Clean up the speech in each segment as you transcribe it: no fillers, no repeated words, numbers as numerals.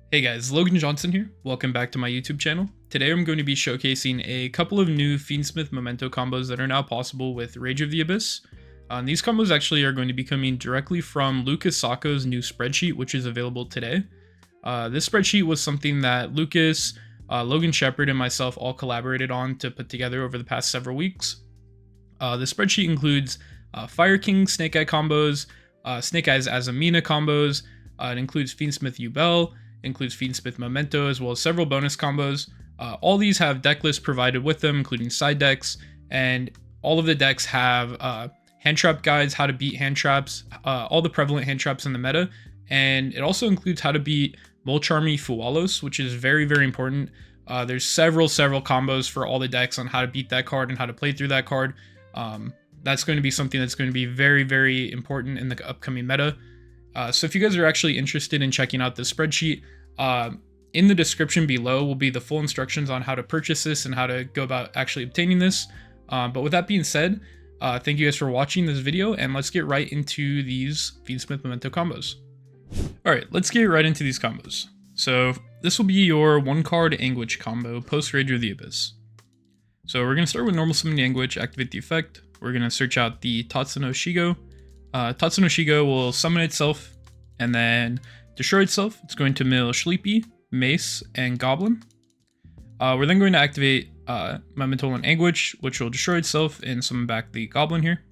Hey guys, Logan Johnson here. Welcome back to my YouTube channel. Today I'm going to be showcasing a couple of new Fiendsmith Memento combos that are now possible with Rage of the Abyss. These combos actually are going to be coming directly from Lucas Sacco's new spreadsheet, which is available today. This spreadsheet was something that Lucas, Logan, Shepard, and myself all collaborated on to put together over the past several weeks. The spreadsheet includes Fire King Snake Eye combos, Snake Eyes Azamina combos, it includes Fiendsmith Ubel, includes Fiendsmith Memento, as well as several bonus combos. All these have deck lists provided with them, including side decks, and all of the decks have hand trap guides, how to beat hand traps, all the prevalent hand traps in the meta, and it also includes how to beat Molcharmy Fualos, which is very, very important. There's several combos for all the decks on how to beat that card and how to play through that card. That's going to be something that's going to be very, very important in the upcoming meta. So if you guys are actually interested in checking out this spreadsheet, in the description below will be the full instructions on how to purchase this and how to go about actually obtaining this. But with that being said, thank you guys for watching this video, and let's get right into these Fiendsmith Memento combos. Alright, let's get right into these combos. So this will be your 1-card Anguish combo post Rage of the Abyss. So we're going to start with normal summon the Anguish, activate the effect. We're going to search out the Tatsuno Shigo. Tatsuno Shigo will summon itself and then destroy itself. It's going to mill Sleepy, Mace, and Goblin. We're then going to activate Memento and Anguish, which will destroy itself and summon back the Goblin here.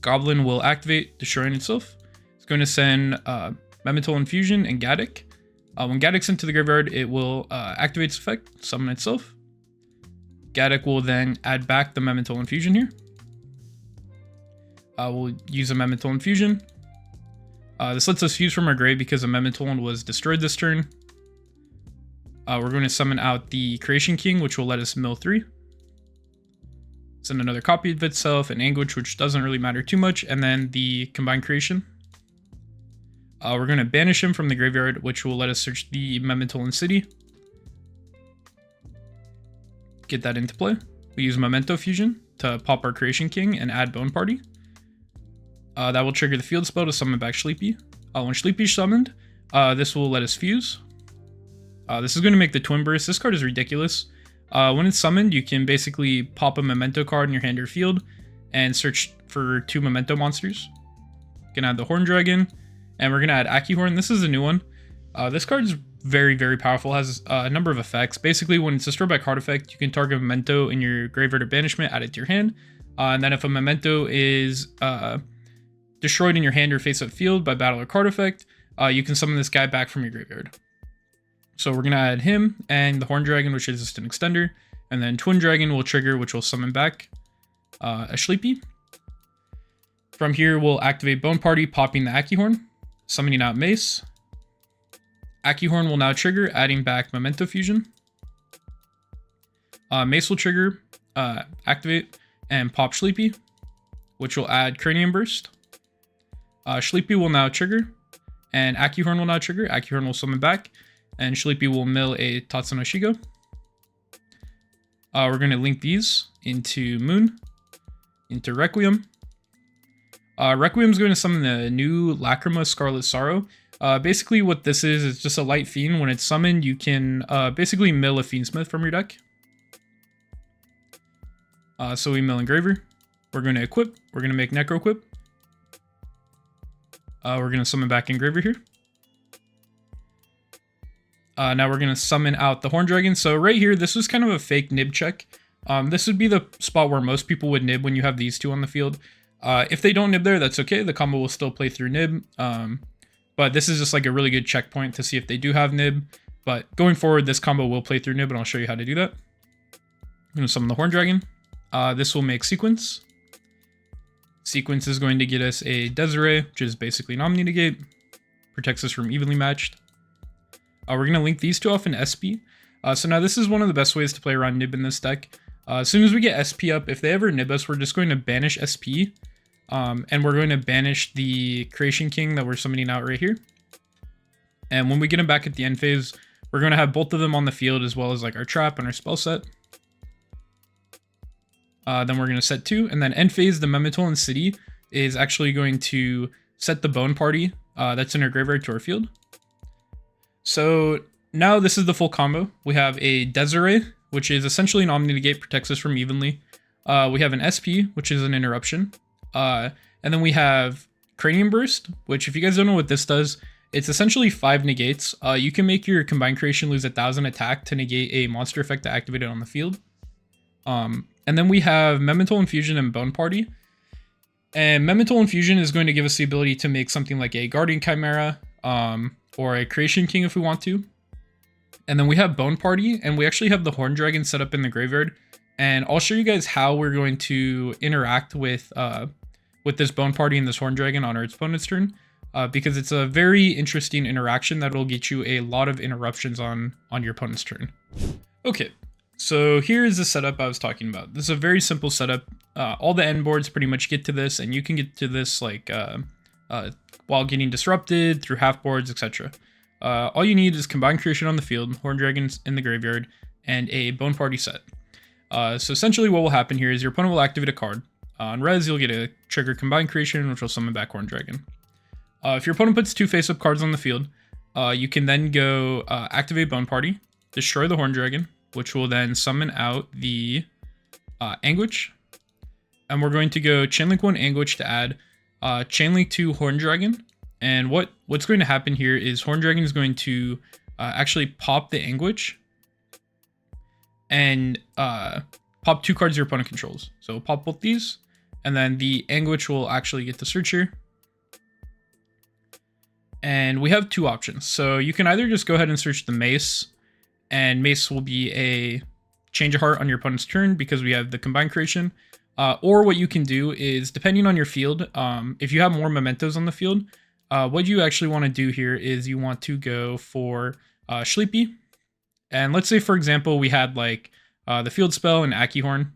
Goblin will activate, destroying itself. It's going to send Memento Infusion and Gaddock. When Gaddock's sent to the graveyard, it will activate its effect, summon itself. Gaddock will then add back the Memento Infusion here. We'll use a Memento Infusion. This lets us fuse from our grave because a Memento was destroyed this turn. We're going to summon out the Creation King, which will let us mill 3. Send another copy of itself, an Anguish, which doesn't really matter too much, and then the Combined Creation. We're going to banish him from the graveyard, which will let us search the Memento City. Get that into play. We use Memento Fusion to pop our Creation King and add Bone Party. That will trigger the field spell to summon back Sleepy. When Sleepy's summoned, this will let us fuse. This is going to make the Twin Burst. This card is ridiculous. When it's summoned, you can basically pop a Memento card in your hand or field and search for 2 Memento monsters. You can add the Horn Dragon, and we're going to add Akihorn. This is a new one. This card is very, very powerful. It has a number of effects. Basically, when it's destroyed by card effect, you can target a Memento in your graveyard or banishment, add it to your hand. And then if a Memento is destroyed in your hand or face-up field by battle or card effect, you can summon this guy back from your graveyard. So we're going to add him and the Horn Dragon, which is just an extender, and then Twin Dragon will trigger, which will summon back a Sleepy. From here, we'll activate Bone Party, popping the Akihorn, summoning out Mace. Akihorn will now trigger, adding back Memento Fusion. Mace will trigger, activate, and pop Sleepy, which will add Cranium Burst. Sleepy will now trigger, and Akihorn will now trigger. Akihorn will summon back, and Sleepy will mill a Tatsuno Shigo. We're going to link these into Moon, into Requiem. Requiem is going to summon the new Lacrima Scarlet Sorrow. Basically what this is just a light fiend. When it's summoned, you can basically mill a Fiendsmith from your deck. So we mill Engraver. We're going to equip. We're going to make Necro Equip. We're going to summon back Engraver here. Now we're going to summon out the Horn Dragon. So right here, this was kind of a fake nib check. This would be the spot where most people would nib when you have these two on the field. If they don't nib there, that's okay. The combo will still play through nib. But this is just like a really good checkpoint to see if they do have nib. But going forward, this combo will play through nib, and I'll show you how to do that. I'm going to summon the Horn Dragon. This will make Sequence. Sequence is going to get us a Desiree, which is basically an Omni Negate. Protects us from evenly matched. We're going to link these two off in SP. So now this is one of the best ways to play around nib in this deck. As soon as we get SP up, if they ever nib us, we're just going to banish SP. And we're going to banish the Creation King that we're summoning out right here. And when we get him back at the end phase, we're going to have both of them on the field as well as like our trap and our spell set. Then we're going to set 2, and then end phase, the Memento City is actually going to set the Bone Party that's in our graveyard to our field. So now this is the full combo. We have a Desiree, which is essentially an Omni Negate, protects us from evenly. We have an SP, which is an interruption. And then we have Cranium Burst, which if you guys don't know what this does, it's essentially 5 negates. You can make your combined creation lose 1,000 attack to negate a monster effect activated on the field. And then we have Memento Infusion and Bone Party. And Memento Infusion is going to give us the ability to make something like a Guardian Chimera, or a Creation King if we want to. And then we have Bone Party, and we actually have the Horn Dragon set up in the graveyard. And I'll show you guys how we're going to interact with this Bone Party and this Horn Dragon on our opponent's turn, because it's a very interesting interaction that will get you a lot of interruptions on your opponent's turn. Okay, so here is the setup I was talking about. This is a very simple setup. All the end boards pretty much get to this, and you can get to this like while getting disrupted through half boards, etc. All you need is combined creation on the field, Horn Dragons in the graveyard, and a Bone Party set. So essentially what will happen here is your opponent will activate a card. On res, you'll get a trigger combined creation, which will summon back Horn Dragon. If your opponent puts 2 face-up cards on the field, you can then go activate Bone Party, destroy the Horn Dragon, which will then summon out the Anguish. And we're going to go Chainlink 1 Anguish to add Chainlink 2 Horn Dragon. And what's going to happen here is Horn Dragon is going to actually pop the Anguish and pop 2 cards your opponent controls. So pop both these, and then the Anguish will actually get the search here. And we have 2 options. So you can either just go ahead and search the Mace, and Mace will be a change of heart on your opponent's turn because we have the combined creation. Or what you can do is, depending on your field, if you have more mementos on the field, what you actually want to do here is you want to go for Sleepy. And let's say, for example, we had like the field spell and Aki Horn.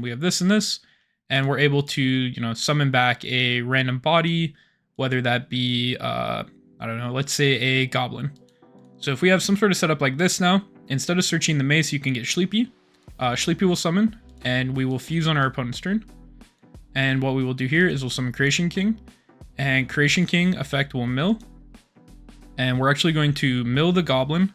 We have this and this, and we're able to, summon back a random body, whether that be, I don't know, let's say a Goblin. So if we have some sort of setup like this now, instead of searching the Mace, you can get Sleepy. Sleepy will summon, and we will fuse on our opponent's turn. And what we will do here is we'll summon Creation King, and Creation King effect will mill. And we're actually going to mill the Goblin,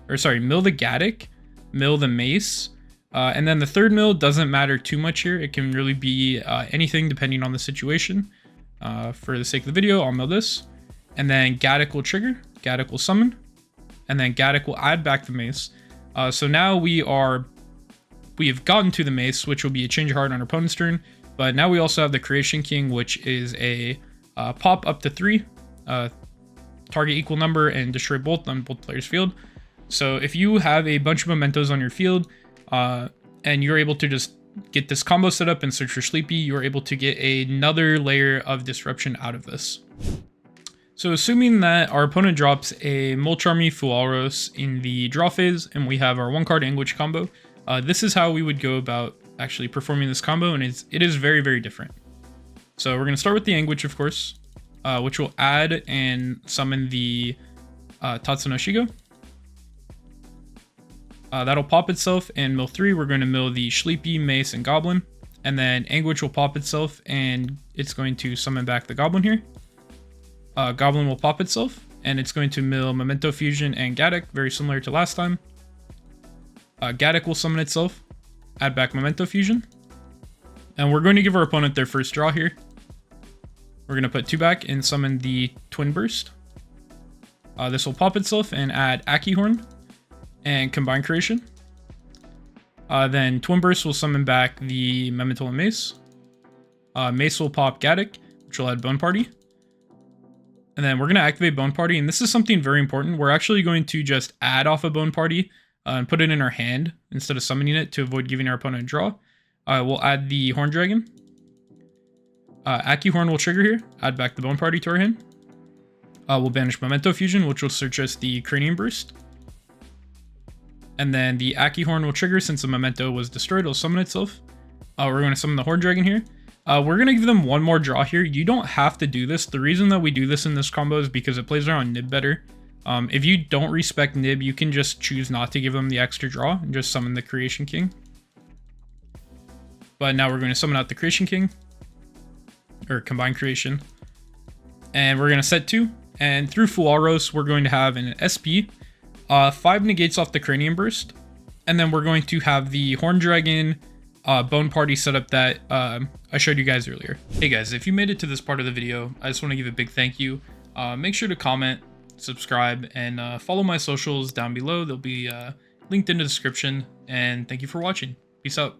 mill the Gaddock, mill the Mace, and then the third mill doesn't matter too much here. It can really be anything depending on the situation. For the sake of the video, I'll mill this, and then Gaddock will trigger, Gaddock will summon, and then Gaddock will add back the Mace. So now we have gotten to the Mace, which will be a change of heart on our opponent's turn, but now we also have the Creation King, which is a pop up to 3, target equal number, and destroy both on both players' field. So if you have a bunch of mementos on your field, and you're able to just get this combo set up and search for Sleepy, you're able to get another layer of disruption out of this. So assuming that our opponent drops a Molcharmy Fualros in the draw phase, and we have our 1-card Anguish combo, this is how we would go about actually performing this combo, and it is very, very different. So we're going to start with the Anguish, of course, which will add and summon the Tatsuno Shigo. That'll pop itself, and mill 3, we're going to mill the Sleepy, Mace, and Goblin. And then Anguish will pop itself, and it's going to summon back the Goblin here. Goblin will pop itself, and it's going to mill Memento Fusion and Gaddock, very similar to last time. Gaddock will summon itself, add back Memento Fusion. And we're going to give our opponent their first draw here. We're going to put 2 back and summon the Twin Burst. This will pop itself and add Aki Horn and combine creation. Then Twin Burst will summon back the Memento and Mace. Mace will pop Gaddock, which will add Bone Party. And then we're going to activate Bone Party, and this is something very important. We're actually going to just add off a Bone Party and put it in our hand instead of summoning it to avoid giving our opponent a draw. We'll add the Horn Dragon. Aki Horn will trigger here, add back the Bone Party to our hand. We'll banish Memento Fusion, which will search us the Cranium Burst. And then the Aki Horn will trigger since the Memento was destroyed. It'll summon itself. We're going to summon the Horn Dragon here. We're going to give them one more draw here. You don't have to do this. The reason that we do this in this combo is because it plays around Nib better. If you don't respect Nib, you can just choose not to give them the extra draw and just summon the Creation King. But now we're going to summon out the Creation King, or Combine Creation. And we're going to set 2. And through Fuaros, we're going to have an SP, 5 negates off the Cranium Burst, and then we're going to have the Horn Dragon Bone Party setup that I showed you guys earlier. Hey guys, if you made it to this part of the video, I just want to give a big thank you. Make sure to comment, subscribe, and follow my socials down below. They'll be linked in the description. And thank you for watching. Peace out.